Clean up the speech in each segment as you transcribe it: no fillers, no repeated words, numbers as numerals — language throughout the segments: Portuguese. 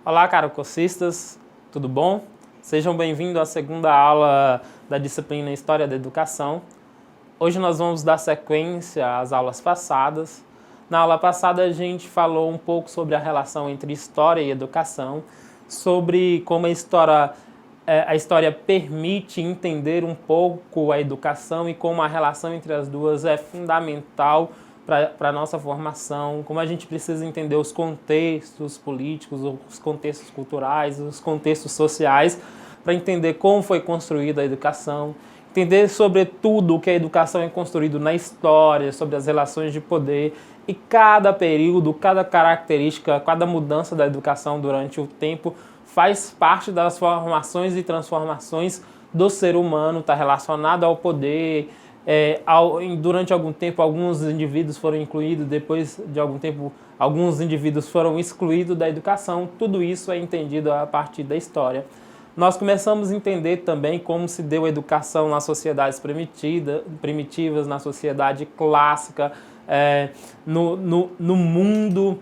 Olá, caracossistas, tudo bom? Sejam bem-vindos à segunda aula da disciplina História da Educação. Hoje nós vamos dar sequência às aulas passadas. Na aula passada a gente falou um pouco sobre a relação entre história e educação, sobre como a história permite entender um pouco a educação e como a relação entre as duas é fundamental para a nossa formação, como a gente precisa entender os contextos políticos, os contextos culturais, os contextos sociais, para entender como foi construída a educação, entender sobretudo o que a educação é construído na história, sobre as relações de poder, e cada período, cada característica, cada mudança da educação durante o tempo faz parte das formações e transformações do ser humano, está relacionado ao poder. Durante algum tempo, alguns indivíduos foram incluídos, depois de algum tempo, alguns indivíduos foram excluídos da educação. Tudo isso é entendido a partir da história. Nós começamos a entender também como se deu a educação nas sociedades primitivas, na sociedade clássica, no mundo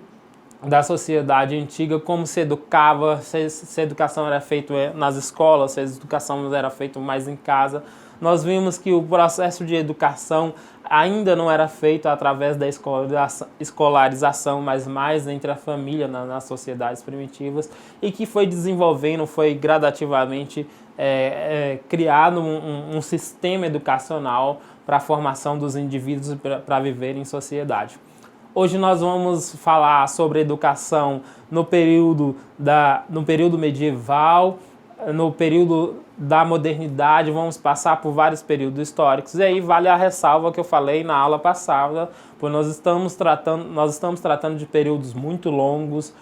da sociedade antiga, como se educava, se a educação era feita nas escolas, se a educação era feita mais em casa. Nós vimos que o processo de educação ainda não era feito através da escolarização, mas mais entre a família nas sociedades primitivas, e que foi desenvolvendo, foi gradativamente criado um sistema educacional para a formação dos indivíduos para viver em sociedade. Hoje nós vamos falar sobre educação no período medieval, no período da modernidade, vamos passar por vários períodos históricos. E aí vale a ressalva que eu falei na aula passada, pois nós estamos tratando de períodos muito longos,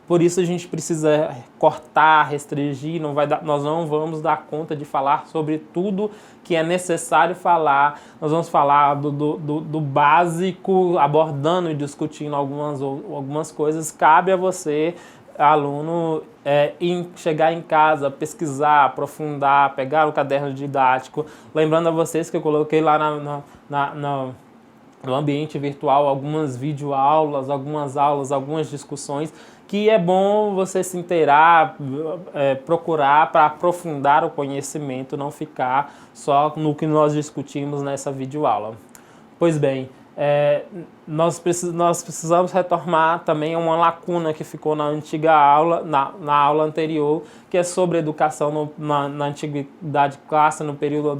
por isso a gente precisa cortar, restringir, nós não vamos dar conta de falar sobre tudo que é necessário falar. Nós vamos falar do básico, abordando e discutindo algumas coisas. Cabe a você, aluno, chegar em casa, pesquisar, aprofundar, pegar o caderno didático. Lembrando a vocês que eu coloquei lá no ambiente virtual algumas videoaulas, algumas aulas, algumas discussões, que é bom você se inteirar, procurar para aprofundar o conhecimento, não ficar só no que nós discutimos nessa videoaula. Pois bem, nós precisamos retomar também uma lacuna que ficou na antiga aula, na aula anterior, que é sobre educação na antiguidade clássica, no período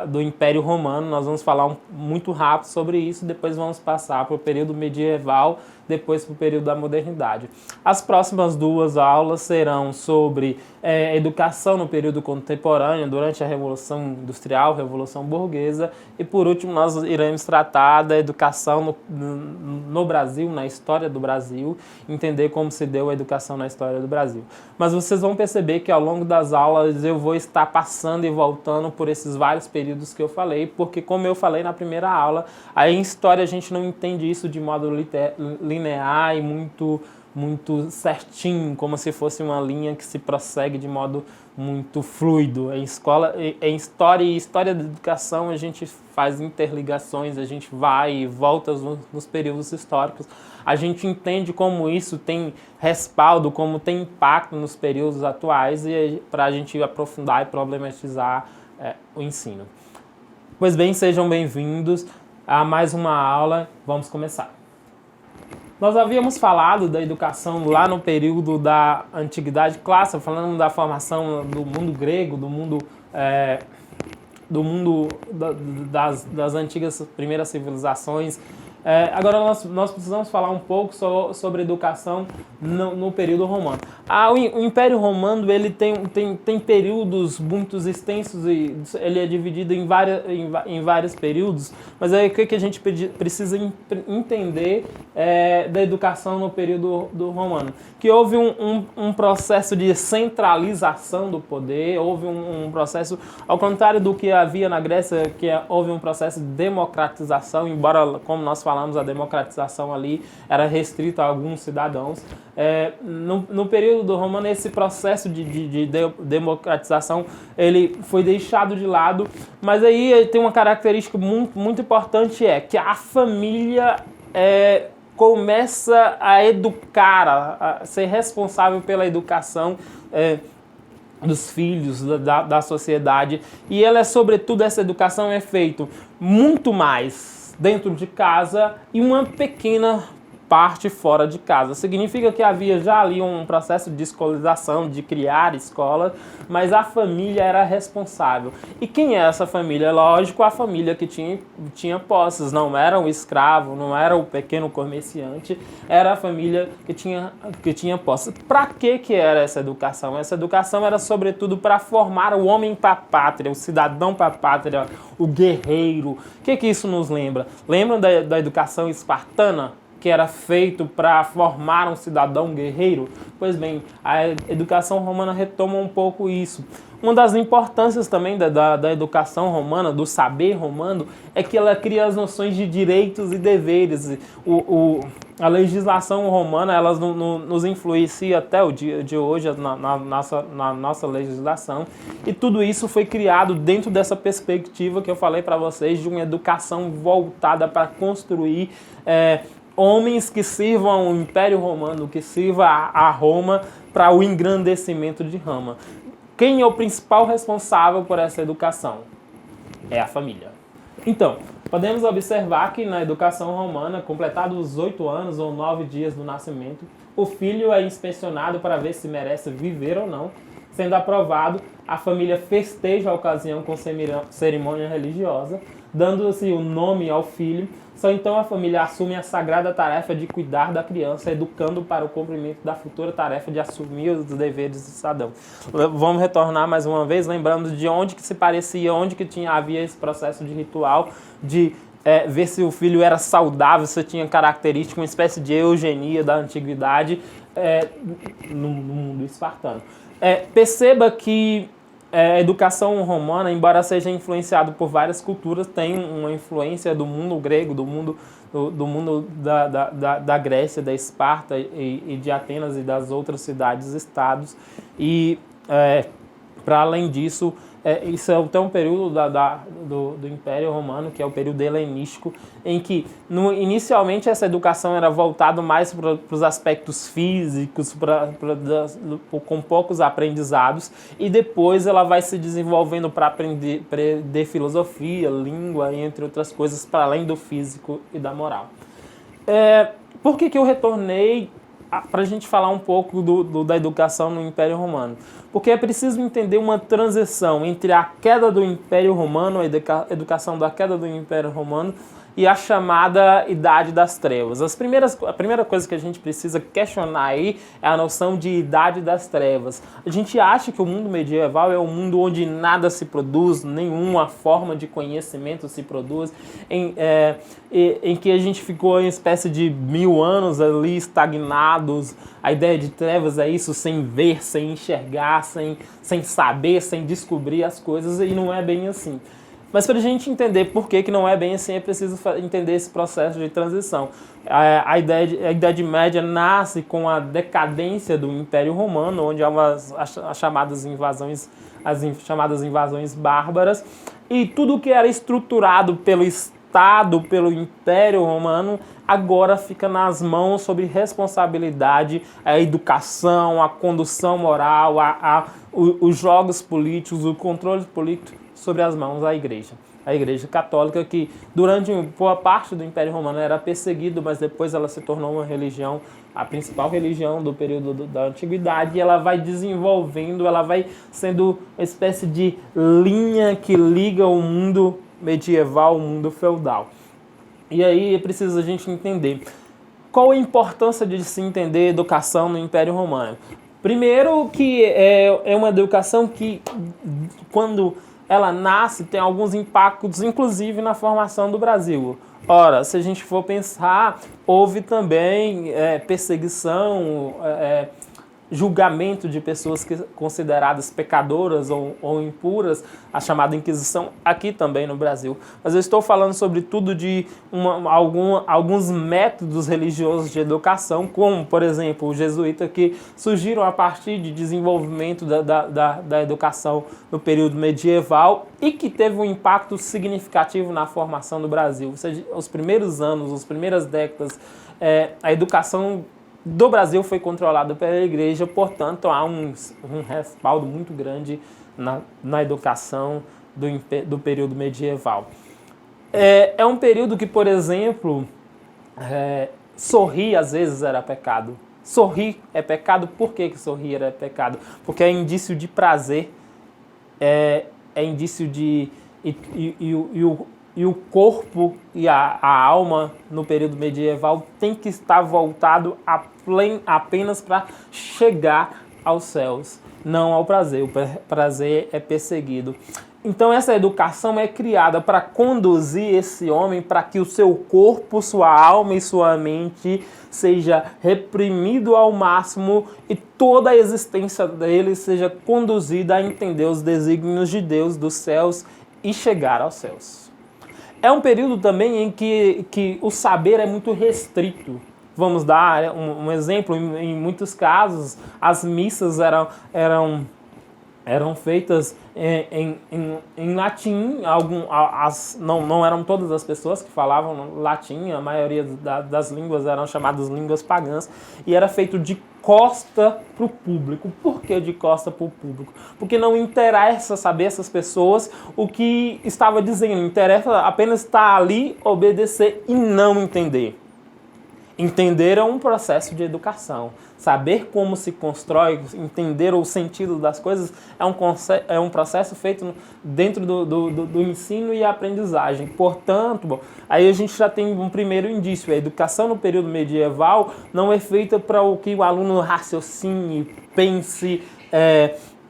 do Império Romano. Nós vamos falar muito rápido sobre isso, depois vamos passar para o período medieval, depois para o período da modernidade. As próximas duas aulas serão sobre educação no período contemporâneo, durante a Revolução Industrial, Revolução Burguesa, e por último nós iremos tratar da educação no Brasil, na história do Brasil, entender como se deu a educação na história do Brasil. Mas vocês vão perceber que ao longo das aulas eu vou estar passando e voltando por esses vários períodos que eu falei, porque como eu falei na primeira aula, aí em história a gente não entende isso de modo linear e muito certinho, como se fosse uma linha que se prossegue de modo muito fluido. Em história e história da educação a gente faz interligações, a gente vai e volta nos períodos históricos. A gente entende como isso tem respaldo, como tem impacto nos períodos atuais, e para a gente aprofundar e problematizar o ensino. Pois bem, sejam bem-vindos a mais uma aula. Vamos começar. Nós havíamos falado da educação lá no período da Antiguidade Clássica, falando da formação do mundo grego, do mundo das antigas primeiras civilizações. Agora nós precisamos falar um pouco sobre educação no período romano. O Império Romano ele tem períodos muito extensos, e ele é dividido em vários períodos, mas aí o que a gente precisa entender da educação no período romano? Que houve um processo de centralização do poder, houve um processo, ao contrário do que havia na Grécia, que houve um processo de democratização, embora, como nós falamos, a democratização ali era restrita a alguns cidadãos. No período romano, esse processo de democratização ele foi deixado de lado, mas aí tem uma característica muito importante, que a família começa a educar, a ser responsável pela educação dos filhos, da sociedade. E ela sobretudo, essa educação é feita muito mais dentro de casa e uma pequena parte fora de casa. Significa que havia já ali um processo de escolarização, de criar escola, mas a família era responsável. E quem é essa família? Lógico, a família que tinha posses, não era o escravo, não era o pequeno comerciante, era a família que tinha posses. Para que era essa educação? Essa educação era sobretudo para formar o homem para a pátria, o cidadão para a pátria, o guerreiro. O que isso nos lembra? Lembram da educação espartana? Que era feito para formar um cidadão guerreiro? Pois bem, a educação romana retoma um pouco isso. Uma das importâncias também da educação romana, do saber romano, é que ela cria as noções de direitos e deveres. A legislação romana, ela nos influencia até o dia de hoje na nossa legislação, e tudo isso foi criado dentro dessa perspectiva que eu falei para vocês, de uma educação voltada para construir homens que sirvam ao Império Romano, que sirva a Roma para o engrandecimento de Roma. Quem é o principal responsável por essa educação? É a família. Então, podemos observar que na educação romana, completados os 8 anos ou 9 dias do nascimento, o filho é inspecionado para ver se merece viver ou não. Sendo aprovado, a família festeja a ocasião com cerimônia religiosa, dando-se o nome ao filho. Só então a família assume a sagrada tarefa de cuidar da criança, educando para o cumprimento da futura tarefa de assumir os deveres de cidadão. Vamos retornar mais uma vez, lembrando de onde que se parecia, onde que havia esse processo de ritual, de ver se o filho era saudável, se tinha característica, uma espécie de eugenia da antiguidade no mundo espartano. Perceba que a educação romana, embora seja influenciada por várias culturas, tem uma influência do mundo grego, do mundo da Grécia, da Esparta e de Atenas e das outras cidades-estados. E, para além disso, isso é até um período do Império Romano, que é o período helenístico, em que inicialmente essa educação era voltada mais para os aspectos físicos, com poucos aprendizados, e depois ela vai se desenvolvendo para aprender filosofia, língua, entre outras coisas, para além do físico e da moral. Por que eu retornei para a gente falar um pouco da educação no Império Romano? Porque é preciso entender uma transição entre a queda do Império Romano, a educação da queda do Império Romano, e a chamada Idade das Trevas. A primeira coisa que a gente precisa questionar aí é a noção de Idade das Trevas. A gente acha que o mundo medieval é um mundo onde nada se produz, nenhuma forma de conhecimento se produz, em que a gente ficou em uma espécie de 1000 anos ali estagnados. A ideia de trevas é isso, sem ver, sem enxergar, sem saber, sem descobrir as coisas, e não é bem assim. Mas para a gente entender por que não é bem assim, é preciso entender esse processo de transição. A Idade Média nasce com a decadência do Império Romano, onde há as chamadas invasões bárbaras, e tudo que era estruturado pelo Estado, pelo Império Romano, agora fica nas mãos, sob responsabilidade, a educação, a condução moral, os jogos políticos, o controle político sobre as mãos da Igreja. A Igreja Católica, que durante boa parte do Império Romano era perseguida, mas depois ela se tornou uma religião, a principal religião do período da Antiguidade, e ela vai desenvolvendo, ela vai sendo uma espécie de linha que liga o mundo medieval ao mundo feudal. E aí é preciso a gente entender qual a importância de se entender educação no Império Romano. Primeiro que é uma educação que, quando ela nasce, tem alguns impactos, inclusive na formação do Brasil. Ora, se a gente for pensar, houve também perseguição, julgamento de pessoas consideradas pecadoras ou impuras, a chamada Inquisição, aqui também no Brasil. Mas eu estou falando sobretudo de alguns métodos religiosos de educação, como, por exemplo, o jesuíta, que surgiram a partir de desenvolvimento da educação no período medieval e que teve um impacto significativo na formação do Brasil. Ou seja, os primeiros anos, as primeiras décadas a educação do Brasil foi controlada pela igreja, portanto há um respaldo muito grande na educação do período medieval. É um período que, por exemplo, sorrir às vezes era pecado. Sorrir é pecado. Por que sorrir era pecado? Porque é indício de prazer, é indício de... E o corpo e a alma no período medieval tem que estar voltado apenas para chegar aos céus, não ao prazer. O prazer é perseguido. Então essa educação é criada para conduzir esse homem para que o seu corpo, sua alma e sua mente seja reprimido ao máximo e toda a existência dele seja conduzida a entender os desígnios de Deus dos céus e chegar aos céus. É um período também em que o saber é muito restrito. Vamos dar um exemplo, em muitos casos as missas eram feitas em latim. Não eram todas as pessoas que falavam latim, a maioria das línguas eram chamadas línguas pagãs, e era feito de costa para o público. Por que de costa para o público? Porque não interessa saber essas pessoas o que estava dizendo, interessa apenas estar ali, obedecer e não entender. Entender é um processo de educação. Saber como se constrói, entender o sentido das coisas é um processo feito dentro do ensino e aprendizagem. Portanto, aí a gente já tem um primeiro indício. A educação no período medieval não é feita para o que o aluno raciocine, pense,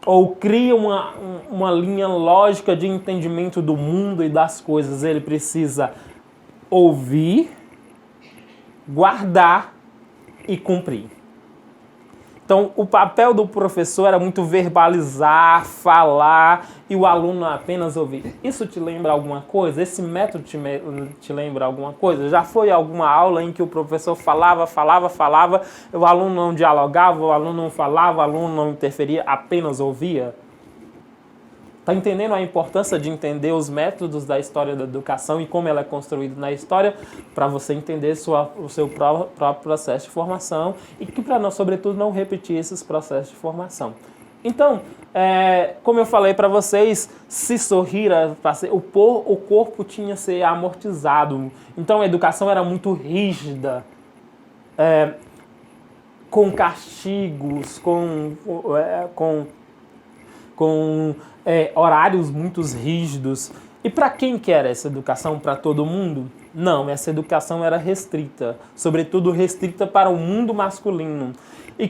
ou cria uma linha lógica de entendimento do mundo e das coisas. Ele precisa ouvir, guardar e cumprir. Então, o papel do professor era muito verbalizar, falar, e o aluno apenas ouvir. Isso te lembra alguma coisa? Esse método te lembra alguma coisa? Já foi alguma aula em que o professor falava, o aluno não dialogava, o aluno não falava, o aluno não interferia, apenas ouvia? Está entendendo a importância de entender os métodos da história da educação e como ela é construída na história, para você entender o seu próprio processo de formação e que, sobretudo, não repetir esses processos de formação. Então, como eu falei para vocês, se sorrir, o corpo tinha que ser amortizado. Então, a educação era muito rígida, com castigos, com horários muito rígidos. E para quem que era essa educação? Para todo mundo? Não, essa educação era restrita, sobretudo restrita para o mundo masculino. E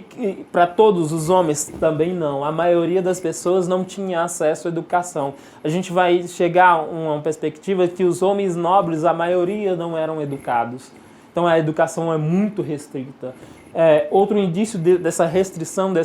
para todos os homens também não. A maioria das pessoas não tinha acesso à educação. A gente vai chegar a uma perspectiva que os homens nobres, a maioria não eram educados. Então a educação é muito restrita. Outro indício dessa restrição da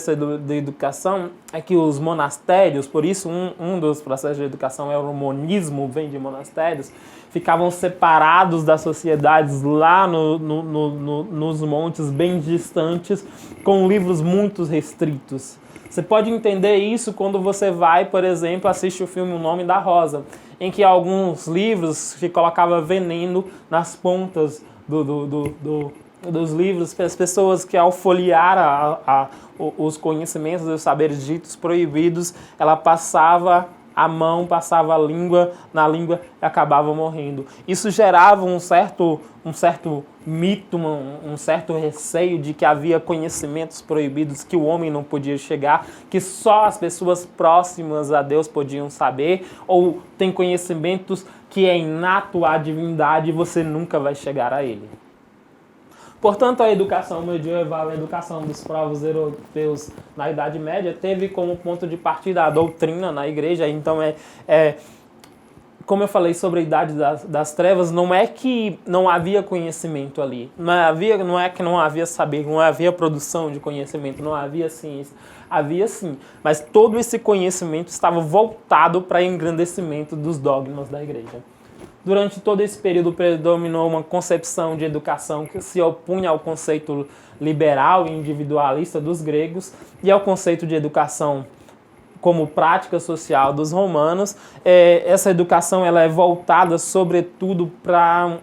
educação é que os monastérios, por isso um dos processos de educação é o monismo, vem de monastérios, ficavam separados das sociedades lá nos montes bem distantes, com livros muito restritos. Você pode entender isso quando você vai, por exemplo, assistir o filme O Nome da Rosa, em que alguns livros se colocava veneno nas pontas dos livros, para as pessoas que ao folhear os conhecimentos dos saberes ditos proibidos, ela passava a mão, passava a língua na língua e acabava morrendo. Isso gerava um certo mito, um certo receio de que havia conhecimentos proibidos que o homem não podia chegar, que só as pessoas próximas a Deus podiam saber, ou tem conhecimentos que é inato à divindade e você nunca vai chegar a ele. Portanto, a educação medieval, a educação dos povos europeus na Idade Média, teve como ponto de partida a doutrina na igreja. Então, como eu falei sobre a Idade das Trevas, não é que não havia conhecimento ali. Não é que não havia saber, não havia produção de conhecimento, não havia ciência. Havia sim, mas todo esse conhecimento estava voltado para engrandecimento dos dogmas da igreja. Durante todo esse período predominou uma concepção de educação que se opunha ao conceito liberal e individualista dos gregos e ao conceito de educação como prática social dos romanos. Essa educação ela é voltada sobretudo para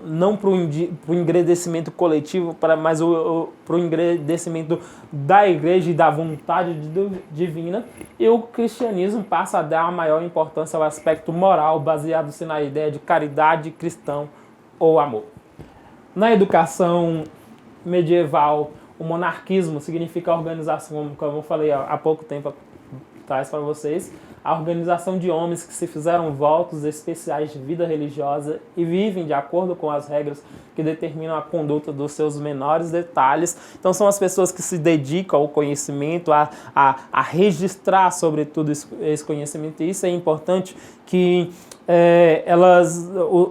não para o engrandecimento coletivo, mas para o engrandecimento da igreja e da vontade divina. E o cristianismo passa a dar a maior importância ao aspecto moral, baseado-se na ideia de caridade cristão ou amor. Na educação medieval, o monarquismo significa a organização, como eu falei há pouco tempo atrás para vocês, a organização de homens que se fizeram votos especiais de vida religiosa e vivem de acordo com as regras que determinam a conduta dos seus menores detalhes. Então são as pessoas que se dedicam ao conhecimento, a registrar sobretudo esse conhecimento. E isso é importante que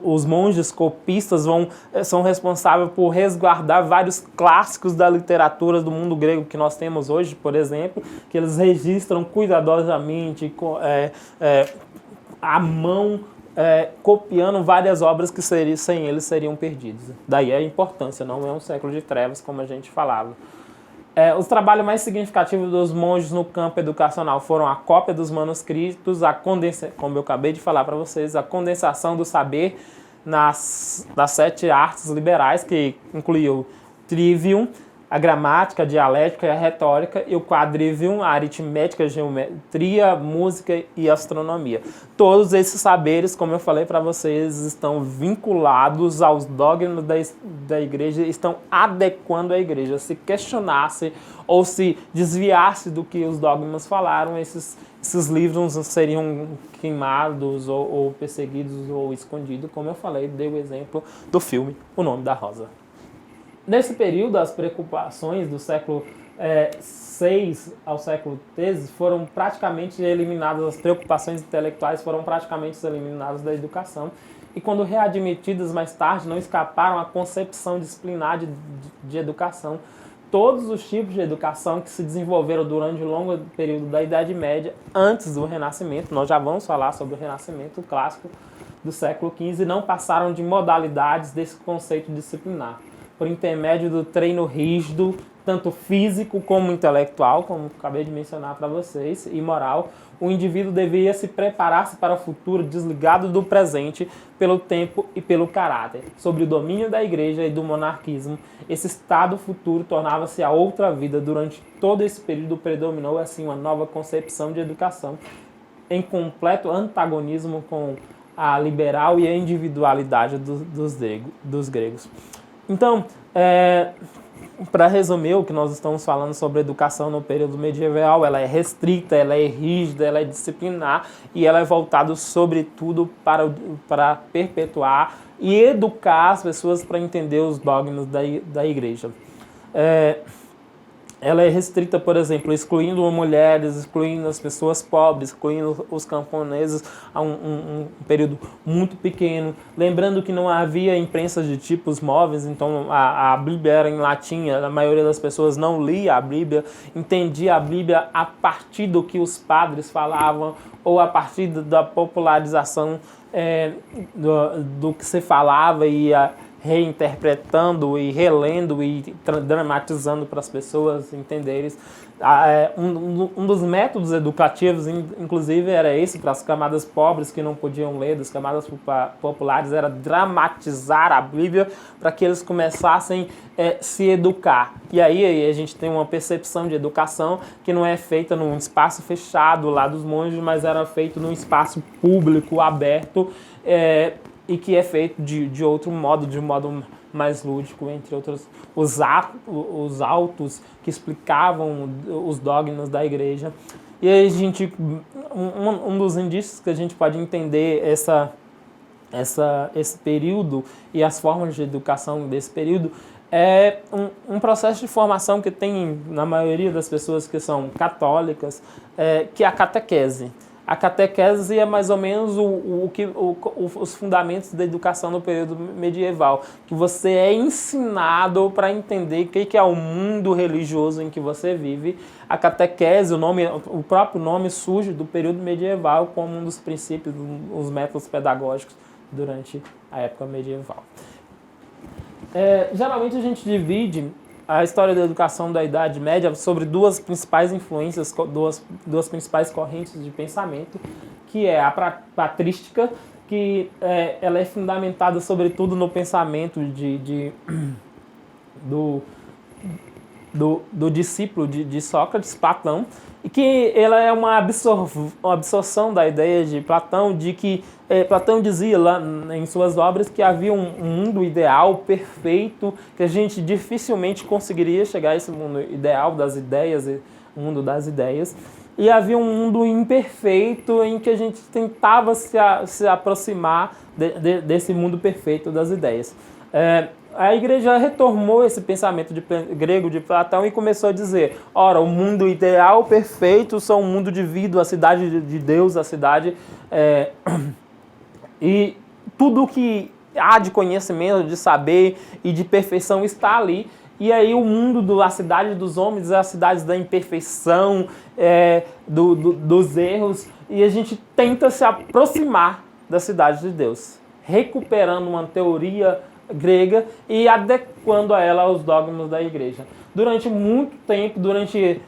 os monges copistas são responsáveis por resguardar vários clássicos da literatura do mundo grego que nós temos hoje, por exemplo, que eles registram cuidadosamente, à mão, copiando várias obras que sem eles seriam perdidos. Daí a importância, não é um século de trevas, como a gente falava. Os trabalhos mais significativos dos monges no campo educacional foram a cópia dos manuscritos, como eu acabei de falar para vocês, a condensação do saber das 7 artes liberais, que incluiu trivium, a gramática, a dialética e a retórica, e o quadrivium, a aritmética, a geometria, música e astronomia. Todos esses saberes, como eu falei para vocês, estão vinculados aos dogmas da igreja, estão adequando a igreja. Se questionasse ou se desviasse do que os dogmas falaram, esses livros seriam queimados ou perseguidos ou escondidos, como eu falei, dei o exemplo do filme O Nome da Rosa. Nesse período, as preocupações do século VI ao século XIII foram praticamente eliminadas, as preocupações intelectuais foram praticamente eliminadas da educação, e quando readmitidas mais tarde, não escaparam à concepção disciplinar de educação. Todos os tipos de educação que se desenvolveram durante o longo período da Idade Média, antes do Renascimento, nós já vamos falar sobre o Renascimento clássico do século XV, não passaram de modalidades desse conceito disciplinar, por intermédio do treino rígido, tanto físico como intelectual, como acabei de mencionar para vocês, e moral. O indivíduo deveria se preparar-se para o futuro desligado do presente pelo tempo e pelo caráter. Sobre o domínio da igreja e do monarquismo, esse estado futuro tornava-se a outra vida. Durante todo esse período predominou assim uma nova concepção de educação, em completo antagonismo com a liberal e a individualidade dos gregos. Então, para resumir o que nós estamos falando sobre educação no período medieval, ela é restrita, ela é rígida, ela é disciplinar e ela é voltada sobretudo para perpetuar e educar as pessoas para entender os dogmas da igreja. Ela é restrita, por exemplo, excluindo mulheres, excluindo as pessoas pobres, excluindo os camponeses a um período muito pequeno. Lembrando que não havia imprensa de tipos móveis, então a Bíblia era em latim, a maioria das pessoas não lia a Bíblia, entendia a Bíblia a partir do que os padres falavam ou a partir da popularização do que se falava e reinterpretando e relendo e dramatizando para as pessoas entenderem. Um dos métodos educativos, inclusive, era esse, para as camadas pobres que não podiam ler, das camadas populares, era dramatizar a Bíblia para que eles começassem a se educar. E aí a gente tem uma percepção de educação que não é feita num espaço fechado lá dos monges, mas era feito num espaço público, aberto, e que é feito de outro modo, de um modo mais lúdico, entre outros, os autos que explicavam os dogmas da igreja. E aí um dos indícios que a gente pode entender esse período e as formas de educação desse período é um processo de formação que tem na maioria das pessoas que são católicas, que é a catequese. A catequese é mais ou menos os fundamentos da educação no período medieval, que você é ensinado para entender o que é o mundo religioso em que você vive. A catequese, o próprio nome surge do período medieval como um dos princípios, os métodos pedagógicos durante a época medieval. Geralmente a gente divide a história da educação da Idade Média sobre duas principais influências, duas principais correntes de pensamento, que é a patrística, que ela é fundamentada sobretudo no pensamento do discípulo de Sócrates, Platão, e que ela é uma absorção da ideia de Platão, de que Platão dizia lá em suas obras que havia um mundo ideal, perfeito, que a gente dificilmente conseguiria chegar a esse mundo ideal das ideias, mundo das ideias, e havia um mundo imperfeito em que a gente tentava se aproximar desse mundo perfeito das ideias. A igreja retomou esse pensamento grego de Platão e começou a dizer, ora, o mundo ideal, perfeito, são um mundo dividido, a cidade de Deus, a cidade... e tudo o que há de conhecimento, de saber e de perfeição está ali. E aí o mundo, a cidade dos homens é a cidade da imperfeição, dos erros, e a gente tenta se aproximar da cidade de Deus, recuperando uma teoria grega e adequando a ela aos dogmas da igreja. Durante muito tempo, durante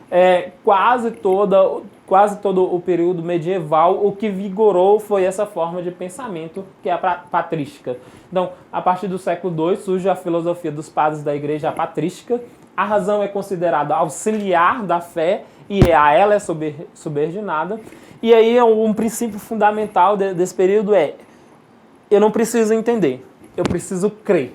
quase todo o período medieval, o que vigorou foi essa forma de pensamento, que é a patrística. Então, a partir do século II, surge a filosofia dos padres da igreja patrística. A razão é considerada auxiliar da fé e a ela é subordinada. E aí, um princípio fundamental desse período eu não preciso entender, eu preciso crer.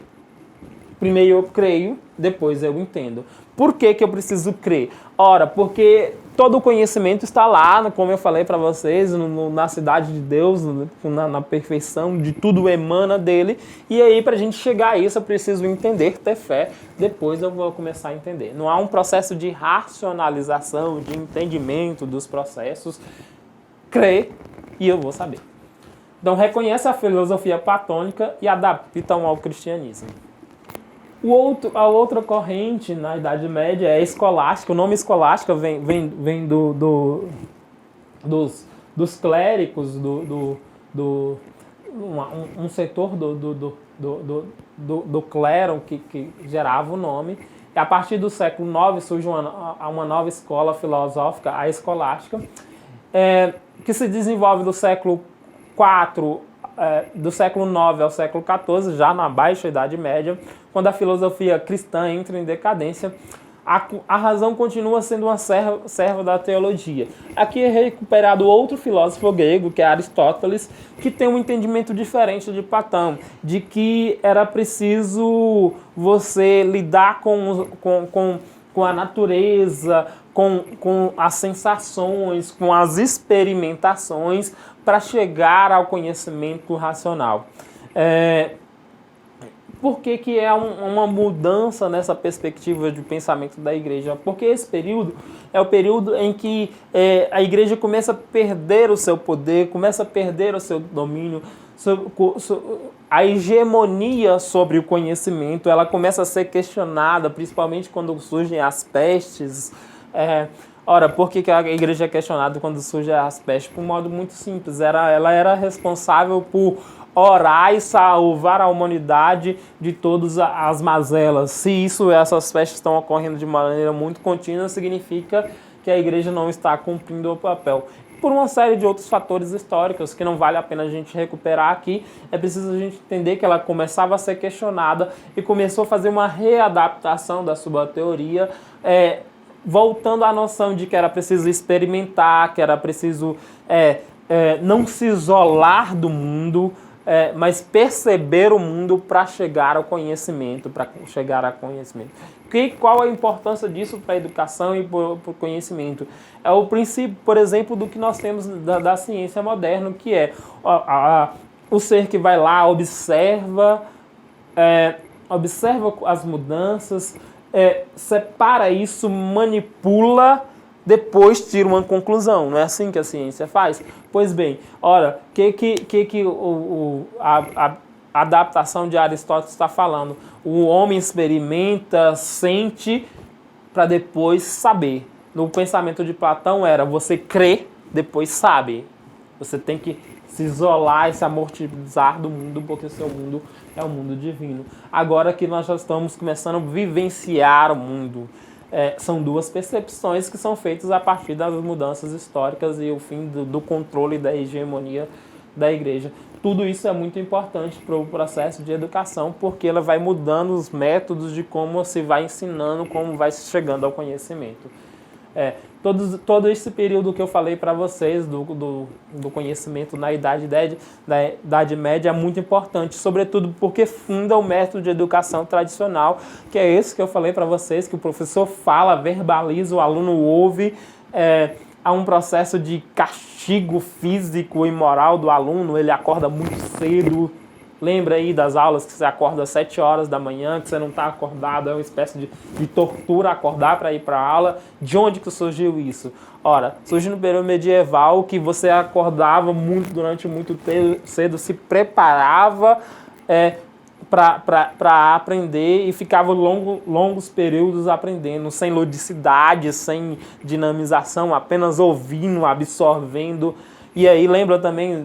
Primeiro eu creio, depois eu entendo. Por que eu preciso crer? Ora, porque todo o conhecimento está lá, como eu falei para vocês, na cidade de Deus, na perfeição, de tudo emana dele. E aí, para a gente chegar a isso, eu preciso entender, ter fé, depois eu vou começar a entender. Não há um processo de racionalização, de entendimento dos processos. Crê e eu vou saber. Então, reconhece a filosofia platônica e adaptam ao cristianismo. A outra corrente na Idade Média é escolástica. O nome escolástica vem dos clérigos, um setor do clero que gerava o nome. E a partir do século IX surge uma nova escola filosófica, a escolástica, que se desenvolve do século IV, do século IX ao século XIV, já na Baixa Idade Média, quando a filosofia cristã entra em decadência. A razão continua sendo uma serva da teologia. Aqui é recuperado outro filósofo grego, que é Aristóteles, que tem um entendimento diferente de Platão, de que era preciso você lidar com a natureza, com as sensações, com as experimentações, para chegar ao conhecimento racional. Por que é uma mudança nessa perspectiva de pensamento da igreja? Porque esse período é o período em que a igreja começa a perder o seu poder, começa a perder o seu domínio, a hegemonia sobre o conhecimento, ela começa a ser questionada, principalmente quando surgem as pestes. Ora, por que a igreja é questionada quando surgem as pestes? Por um modo muito simples, ela era responsável por orar e salvar a humanidade de todas as mazelas. Se essas pestes estão ocorrendo de maneira muito contínua, significa que a igreja não está cumprindo o papel. Por uma série de outros fatores históricos que não vale a pena a gente recuperar aqui, é preciso a gente entender que ela começava a ser questionada e começou a fazer uma readaptação da sua teoria, voltando à noção de que era preciso experimentar, que era preciso não se isolar do mundo, mas perceber o mundo para chegar ao conhecimento, Qual a importância disso para a educação e para o conhecimento? É o princípio, por exemplo, do que nós temos da ciência moderna, que é o ser que vai lá, observa as mudanças, separa isso, manipula, depois tira uma conclusão. Não é assim que a ciência faz? Pois bem, ora, a adaptação de Aristóteles está falando? O homem experimenta, sente, para depois saber. No pensamento de Platão era você crê, depois sabe. Você tem que se isolar e se amortizar do mundo, porque o seu mundo é o mundo divino. Agora que nós já estamos começando a vivenciar o mundo, são duas percepções que são feitas a partir das mudanças históricas e o fim do controle da hegemonia da igreja. Tudo isso é muito importante para o processo de educação, porque ela vai mudando os métodos de como se vai ensinando, como vai chegando ao conhecimento. Todo esse período que eu falei para vocês do conhecimento na Idade Média é muito importante, sobretudo porque funda o método de educação tradicional, que é esse que eu falei para vocês, que o professor fala, verbaliza, o aluno ouve. Há um processo de castigo físico e moral do aluno, ele acorda muito cedo. Lembra aí das aulas que você acorda às 7 horas da manhã, que você não está acordado, é uma espécie de tortura acordar para ir para a aula. De onde que surgiu isso? Ora, surgiu no período medieval, que você acordava durante muito cedo, se preparava para aprender e ficava longos períodos aprendendo, sem ludicidade, sem dinamização, apenas ouvindo, absorvendo. E aí lembra também,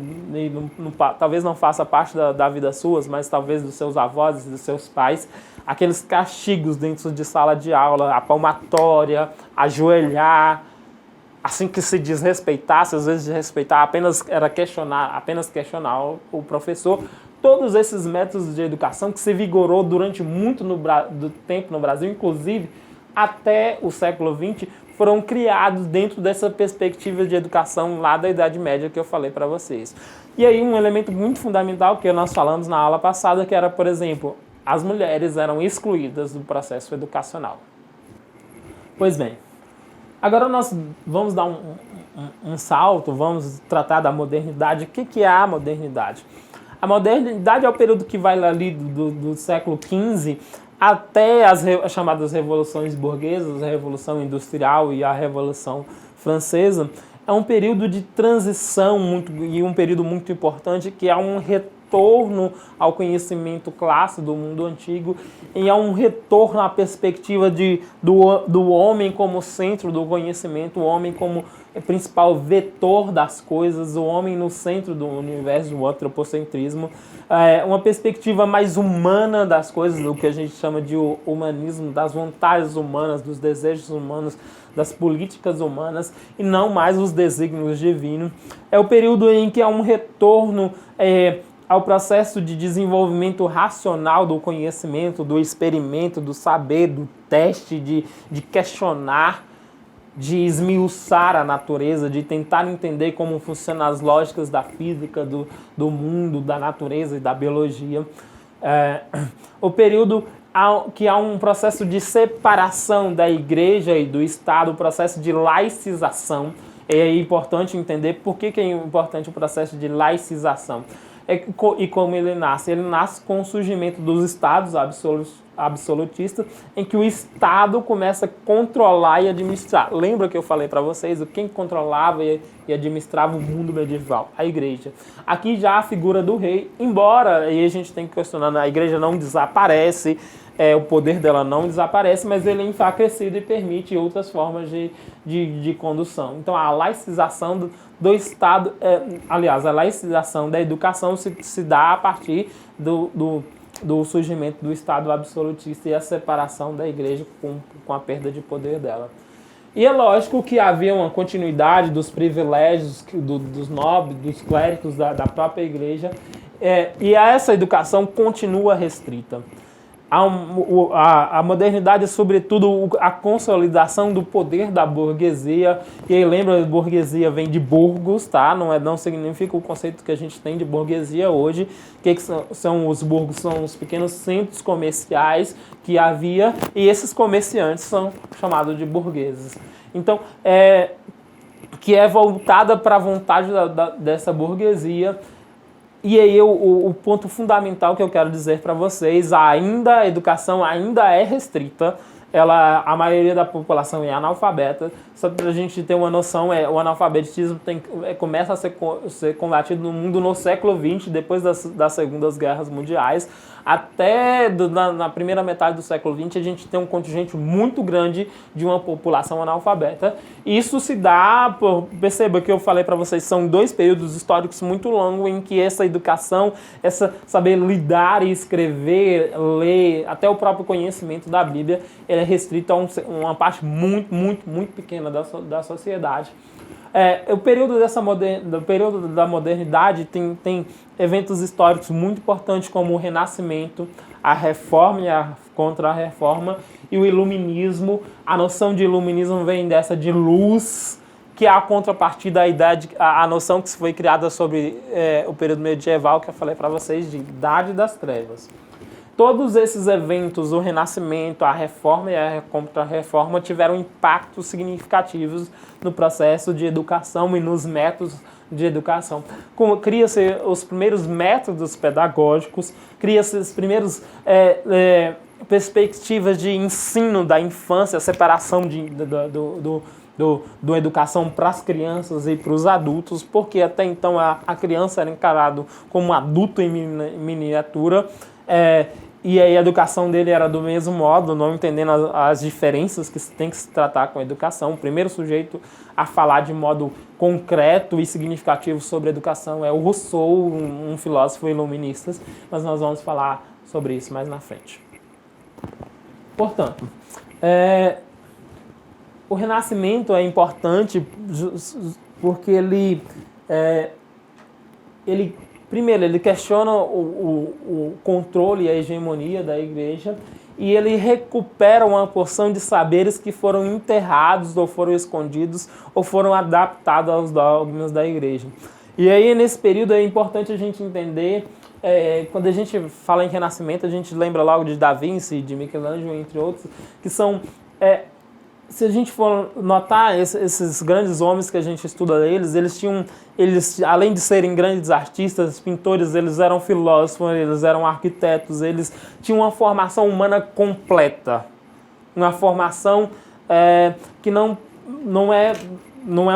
talvez não faça parte da vida suas, mas talvez dos seus avós e dos seus pais, aqueles castigos dentro de sala de aula, a palmatória, ajoelhar, assim que se desrespeitasse, às vezes desrespeitar, apenas questionar o professor. Todos esses métodos de educação que se vigorou durante muito tempo no Brasil, inclusive até o século XX, foram criados dentro dessa perspectiva de educação lá da Idade Média que eu falei para vocês. E aí um elemento muito fundamental que nós falamos na aula passada, que era, por exemplo, as mulheres eram excluídas do processo educacional. Pois bem, agora nós vamos dar um salto, vamos tratar da modernidade. O que é a modernidade? A modernidade é o período que vai ali do século XV até as chamadas revoluções burguesas, a Revolução Industrial e a Revolução Francesa. É um período de transição e um período muito importante, que é um retorno ao conhecimento clássico do mundo antigo e é um retorno à perspectiva do homem como centro do conhecimento, o homem como principal vetor das coisas, o homem no centro do universo, o antropocentrismo, uma perspectiva mais humana das coisas, o que a gente chama de humanismo, das vontades humanas, dos desejos humanos, das políticas humanas, e não mais os desígnios divinos. É o período em que há um retorno ao processo de desenvolvimento racional do conhecimento, do experimento, do saber, do teste, de questionar, de esmiuçar a natureza, de tentar entender como funcionam as lógicas da física, do mundo, da natureza e da biologia. O período que há um processo de separação da igreja e do Estado, o processo de laicização. É importante entender por que é importante o processo de laicização. E como ele nasce? Ele nasce com o surgimento dos estados absolutistas, em que o Estado começa a controlar e administrar. Lembra que eu falei para vocês quem controlava e administrava o mundo medieval? A igreja. Aqui já a figura do rei, embora, aí a gente tem que questionar, a igreja não desaparece, o poder dela não desaparece, mas ele é enfraquecido e permite outras formas de condução. Então a laicização do Estado, aliás, a laicização da educação se dá a partir do surgimento do Estado absolutista e a separação da igreja com a perda de poder dela. E é lógico que havia uma continuidade dos privilégios dos nobres, dos clérigos da própria igreja, e essa educação continua restrita. A modernidade é, sobretudo, a consolidação do poder da burguesia. E aí, lembra, burguesia vem de burgos, tá? Não significa o conceito que a gente tem de burguesia hoje. O que são os burgos? São os pequenos centros comerciais que havia, e esses comerciantes são chamados de burgueses. Então, que é voltada para a vontade dessa burguesia. E aí o ponto fundamental que eu quero dizer para vocês, a educação ainda é restrita, a maioria da população é analfabeta. Só para a gente ter uma noção, o analfabetismo começa a ser combatido no mundo no século XX, depois das Segundas Guerras Mundiais. Até na primeira metade do século XX, a gente tem um contingente muito grande de uma população analfabeta. Isso se dá, perceba que eu falei para vocês, são 2 períodos históricos muito longos em que essa educação, saber lidar e escrever, ler, até o próprio conhecimento da Bíblia, ele é restrito a uma parte muito, muito, muito pequena da sociedade. O período da modernidade tem eventos históricos muito importantes como o Renascimento, a Reforma e a Contra-Reforma e o Iluminismo. A noção de Iluminismo vem dessa de luz, que é a contrapartida à idade, a noção que foi criada sobre o período medieval, que eu falei para vocês, de Idade das Trevas. Todos esses eventos, o Renascimento, a Reforma e a Contra-Reforma, tiveram impactos significativos no processo de educação e nos métodos de educação. Cria-se os primeiros métodos pedagógicos, cria-se as primeiras perspectivas de ensino da infância, a separação da educação para as crianças e para os adultos, porque até então a criança era encarada como um adulto em miniatura, e aí a educação dele era do mesmo modo, não entendendo as diferenças que tem que se tratar com a educação. O primeiro sujeito a falar de modo concreto e significativo sobre a educação é o Rousseau, um filósofo iluminista, mas nós vamos falar sobre isso mais na frente. Portanto, o Renascimento é importante porque primeiro, ele questiona o controle e a hegemonia da igreja e ele recupera uma porção de saberes que foram enterrados ou foram escondidos ou foram adaptados aos dogmas da igreja. E aí, nesse período, é importante a gente entender, quando a gente fala em Renascimento, a gente lembra logo de Da Vinci, de Michelangelo, entre outros, que são... se a gente for notar, esses grandes homens que a gente estuda eles além de serem grandes artistas, pintores, eles eram filósofos, eles eram arquitetos, eles tinham uma formação humana completa. Uma formação que não é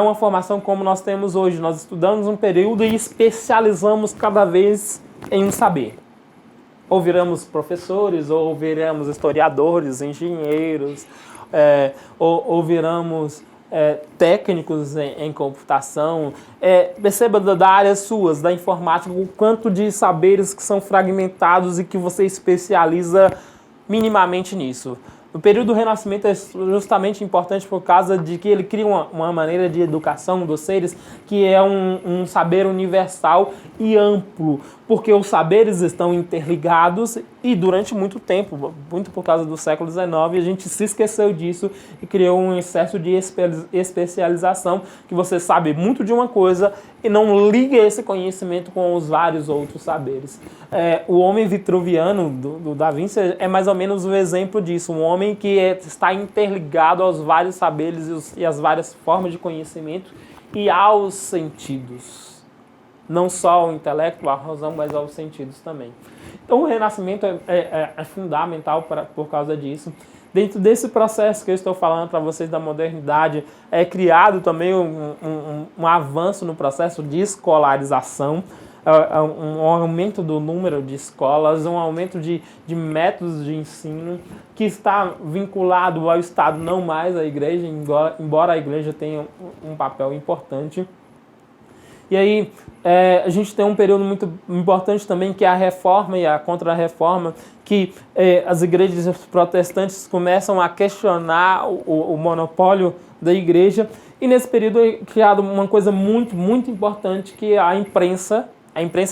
uma formação como nós temos hoje. Nós estudamos um período e especializamos cada vez em um saber. Ou viramos professores, ou viramos historiadores, engenheiros, ou viramos técnicos em computação. Perceba da área suas, da informática, o quanto de saberes que são fragmentados e que você especializa minimamente nisso. O período do Renascimento é justamente importante por causa de que ele cria uma maneira de educação dos seres que é um saber universal e amplo, porque os saberes estão interligados e durante muito tempo, muito por causa do século XIX, a gente se esqueceu disso e criou um excesso de especialização, que você sabe muito de uma coisa e não liga esse conhecimento com os vários outros saberes. O homem vitruviano do Da Vinci é mais ou menos o exemplo disso, um homem que está interligado aos vários saberes e às várias formas de conhecimento e aos sentidos. Não só ao intelecto, à razão, mas aos sentidos também. Então o Renascimento é fundamental por causa disso. Dentro desse processo que eu estou falando para vocês da modernidade, é criado também um avanço no processo de escolarização, um aumento do número de escolas, um aumento de métodos de ensino, que está vinculado ao Estado, não mais à igreja, embora a igreja tenha um papel importante. E aí, a gente tem um período muito importante também, que é a Reforma e a Contra-Reforma, que as igrejas protestantes começam a questionar o monopólio da igreja. E nesse período é criado uma coisa muito, muito importante, que é a imprensa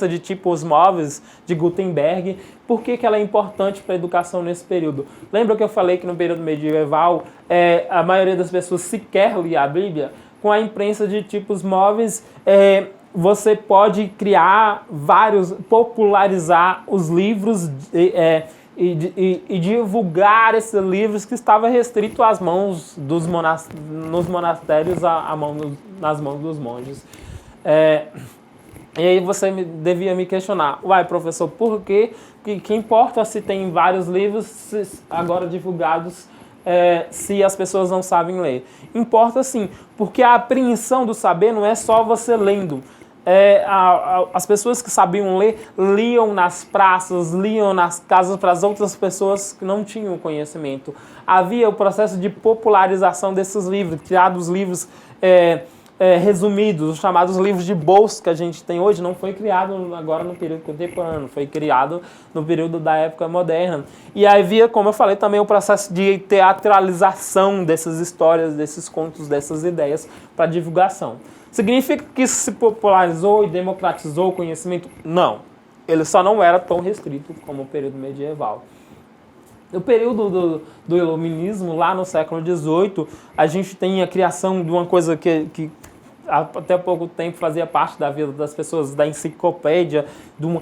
de tipos móveis de Gutenberg. Por que ela é importante para a educação nesse período? Lembra que eu falei que no período medieval a maioria das pessoas sequer lia a Bíblia? Com a imprensa de tipos móveis, você pode criar popularizar os livros e divulgar esses livros que estavam restritos às mãos nos monastérios, nas mãos dos monges. E aí você devia me questionar, professor, por quê? Que importa se tem vários livros agora divulgados se as pessoas não sabem ler. Importa sim, porque a apreensão do saber não é só você lendo. As pessoas que sabiam ler, liam nas praças, liam nas casas para as outras pessoas que não tinham conhecimento. Havia o processo de popularização desses livros, criados livros resumidos, os chamados livros de bolso que a gente tem hoje, não foi criado agora no período contemporâneo, foi criado no período da época moderna. E havia, como eu falei, também o processo de teatralização dessas histórias, desses contos, dessas ideias para divulgação. Significa que isso se popularizou e democratizou o conhecimento? Não. Ele só não era tão restrito como o período medieval. No período do Iluminismo, lá no século XVIII, a gente tem a criação de uma coisa que até pouco tempo fazia parte da vida das pessoas, da enciclopédia, de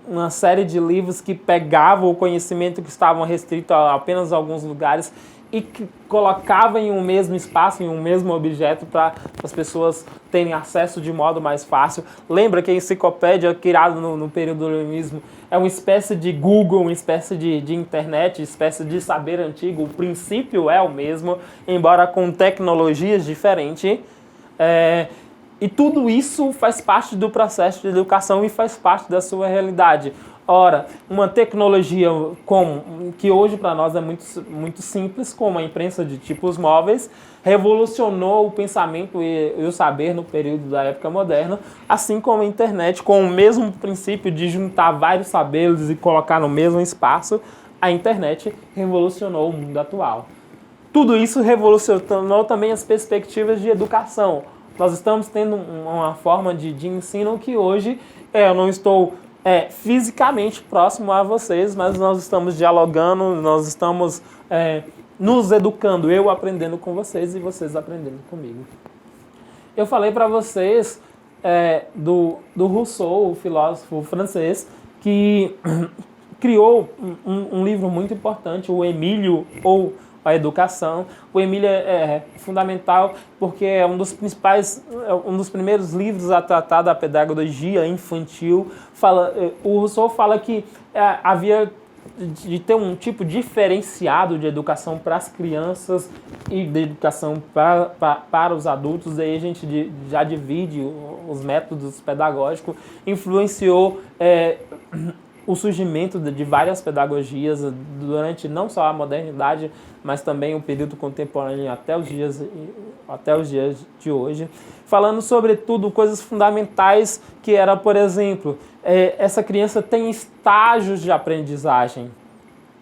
uma série de livros que pegavam o conhecimento que estavam restritos a apenas alguns lugares e que colocava em um mesmo espaço, em um mesmo objeto, para as pessoas terem acesso de modo mais fácil. Lembra que a enciclopédia, criada no período do iluminismo, é uma espécie de Google, uma espécie de internet, uma espécie de saber antigo. O princípio é o mesmo, embora com tecnologias diferentes. E tudo isso faz parte do processo de educação e faz parte da sua realidade. Ora, uma tecnologia que hoje para nós é muito simples, como a imprensa de tipos móveis, revolucionou o pensamento e o saber no período da época moderna, assim como a internet, com o mesmo princípio de juntar vários saberes e colocar no mesmo espaço, a internet revolucionou o mundo atual. Tudo isso revolucionou também as perspectivas de educação. Nós estamos tendo uma forma de ensino que hoje eu não estou fisicamente próximo a vocês, mas nós estamos dialogando, nós estamos nos educando, eu aprendendo com vocês e vocês aprendendo comigo. Eu falei para vocês do Rousseau, o filósofo francês, que criou um livro muito importante, o Emílio, ou a Educação. O Emílio é fundamental porque é um dos primeiros livros a tratar da pedagogia infantil. O Rousseau fala que havia de ter um tipo diferenciado de educação para as crianças e de educação para os adultos. Daí a gente já divide os métodos pedagógicos. Influenciou o surgimento de várias pedagogias durante não só a modernidade, mas também o período contemporâneo até os dias de hoje, falando sobretudo coisas fundamentais que era, por exemplo, essa criança tem estágios de aprendizagem,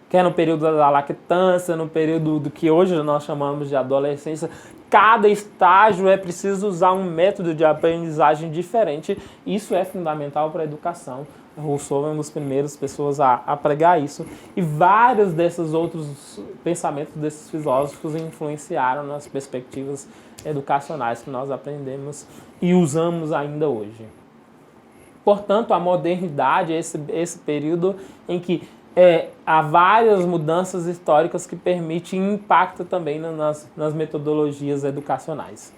que é no período da lactância, no período do que hoje nós chamamos de adolescência. Cada estágio é preciso usar um método de aprendizagem diferente. Isso é fundamental para a educação. Rousseau é uma das primeiras pessoas a pregar isso. E vários desses outros pensamentos desses filósofos influenciaram nas perspectivas educacionais que nós aprendemos e usamos ainda hoje. Portanto, a modernidade é esse período em que há várias mudanças históricas que permitem e impactam também nas metodologias educacionais.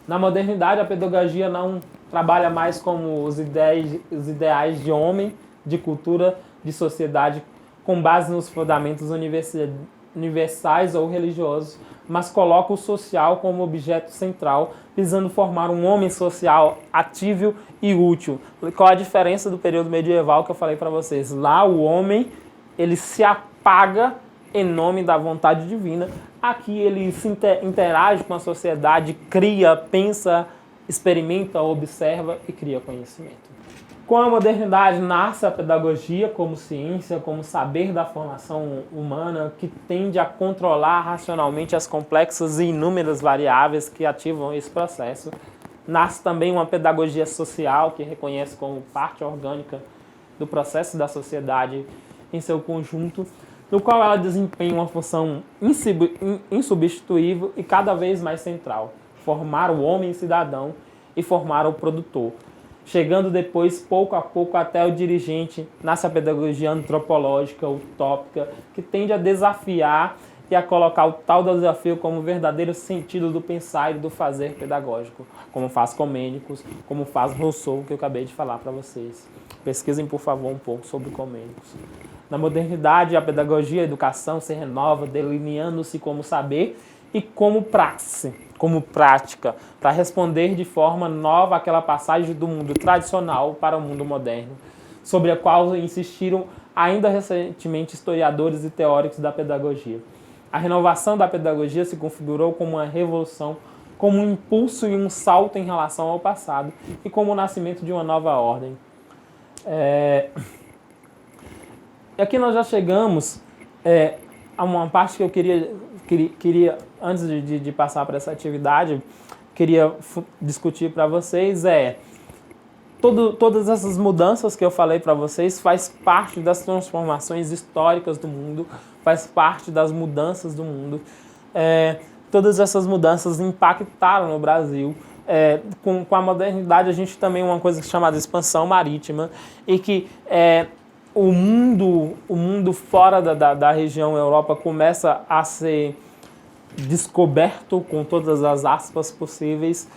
Na modernidade, a pedagogia não trabalha mais como os ideais de homem, de cultura, de sociedade, com base nos fundamentos universais ou religiosos, mas coloca o social como objeto central, visando formar um homem social ativo e útil. Qual a diferença do período medieval que eu falei para vocês? Lá o homem ele se apaga em nome da vontade divina. Aqui ele se interage com a sociedade, cria, pensa, experimenta, observa e cria conhecimento. Com a modernidade nasce a pedagogia como ciência, como saber da formação humana, que tende a controlar racionalmente as complexas e inúmeras variáveis que ativam esse processo. Nasce também uma pedagogia social, que reconhece como parte orgânica do processo da sociedade em seu conjunto, no qual ela desempenha uma função insubstituível e cada vez mais central: formar o homem cidadão e formar o produtor. Chegando depois, pouco a pouco, até o dirigente, nasce a pedagogia antropológica, utópica, que tende a desafiar e a colocar o tal desafio como verdadeiro sentido do pensar e do fazer pedagógico, como faz Comênicos, como faz Rousseau, que eu acabei de falar para vocês. Pesquisem, por favor, um pouco sobre Comênicos. Na modernidade, a pedagogia e a educação se renova, delineando-se como saber e como praxe, como prática, para responder de forma nova àquela passagem do mundo tradicional para o mundo moderno, sobre a qual insistiram ainda recentemente historiadores e teóricos da pedagogia. A renovação da pedagogia se configurou como uma revolução, como um impulso e um salto em relação ao passado e como o nascimento de uma nova ordem. Aqui nós já chegamos a uma parte que eu queria antes de passar para essa atividade, queria discutir para vocês todas essas mudanças que eu falei para vocês faz parte das transformações históricas do mundo, faz parte das mudanças do mundo. Todas essas mudanças impactaram no Brasil. Com a modernidade, a gente também uma coisa chamada expansão marítima, e que o mundo fora da região Europa começa a ser descoberto, com todas as aspas possíveis,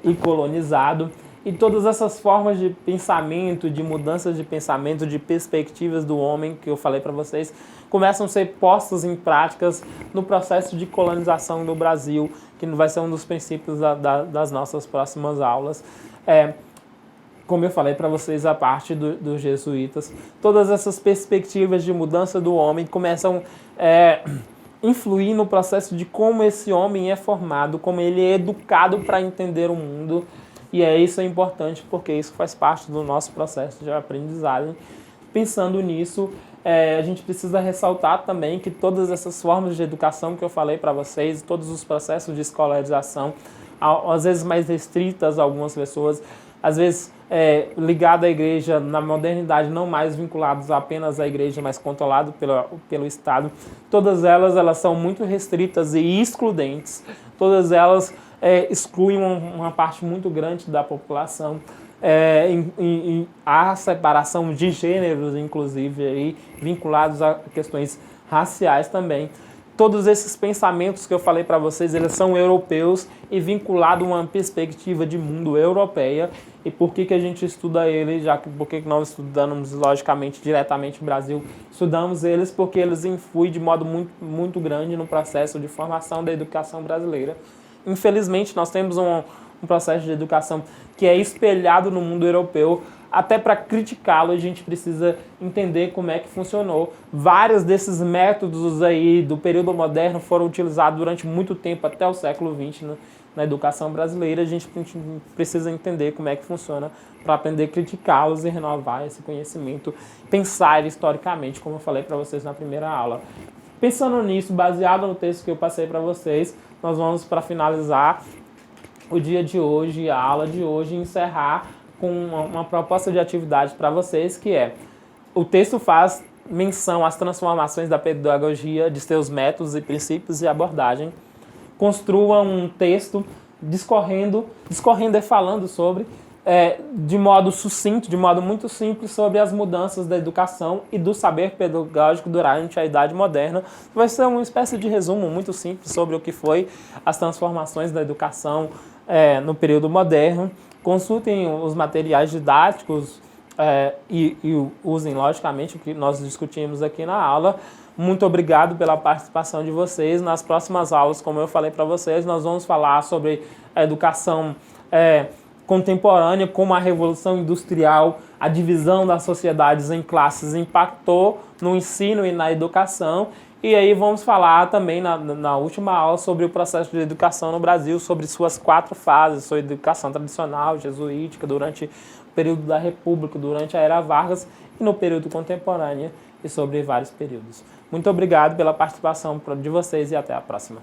e colonizado. E todas essas formas de pensamento, de mudanças de pensamento, de perspectivas do homem, que eu falei para vocês, começam a ser postas em práticas no processo de colonização do Brasil, que vai ser um dos princípios das nossas próximas aulas. Como eu falei para vocês, a parte dos jesuítas, todas essas perspectivas de mudança do homem começam a influir no processo de como esse homem é formado, como ele é educado para entender o mundo. E isso é importante porque isso faz parte do nosso processo de aprendizagem. Pensando nisso, a gente precisa ressaltar também que todas essas formas de educação que eu falei para vocês, todos os processos de escolarização, às vezes mais restritas a algumas pessoas, às vezes ligado à igreja na modernidade, não mais vinculados apenas à igreja, mas controlado pelo Estado, todas elas são muito restritas e excludentes, todas elas excluem uma parte muito grande da população. Há separação de gêneros, inclusive, aí, vinculados a questões raciais também. Todos esses pensamentos que eu falei para vocês, eles são europeus e vinculados a uma perspectiva de mundo europeia. E por que a gente estuda eles? Por que nós estudamos, logicamente, diretamente no Brasil? Estudamos eles porque eles influem de modo muito, muito grande no processo de formação da educação brasileira. Infelizmente, nós temos um processo de educação que é espelhado no mundo europeu. Até para criticá-lo, a gente precisa entender como é que funcionou. Vários desses métodos aí do período moderno foram utilizados durante muito tempo, até o século XX, na educação brasileira. A gente precisa entender como é que funciona para aprender a criticá-los e renovar esse conhecimento, pensar historicamente, como eu falei para vocês na primeira aula. Pensando nisso, baseado no texto que eu passei para vocês, nós vamos, para finalizar o dia de hoje, a aula de hoje, encerrar com uma proposta de atividade para vocês, que o texto faz menção às transformações da pedagogia, de seus métodos e princípios e abordagem. Construa um texto discorrendo e falando sobre, de modo sucinto, de modo muito simples, sobre as mudanças da educação e do saber pedagógico durante a Idade Moderna. Vai ser uma espécie de resumo muito simples sobre o que foi as transformações da educação no período moderno. Consultem os materiais didáticos e usem, logicamente, o que nós discutimos aqui na aula. Muito obrigado pela participação de vocês. Nas próximas aulas, como eu falei para vocês, nós vamos falar sobre a educação contemporânea, como a Revolução Industrial, a divisão das sociedades em classes impactou no ensino e na educação. E aí vamos falar também na última aula sobre o processo de educação no Brasil, sobre suas 4 fases, sobre educação tradicional, jesuítica, durante o período da República, durante a Era Vargas e no período contemporâneo, e sobre vários períodos. Muito obrigado pela participação de vocês e até a próxima.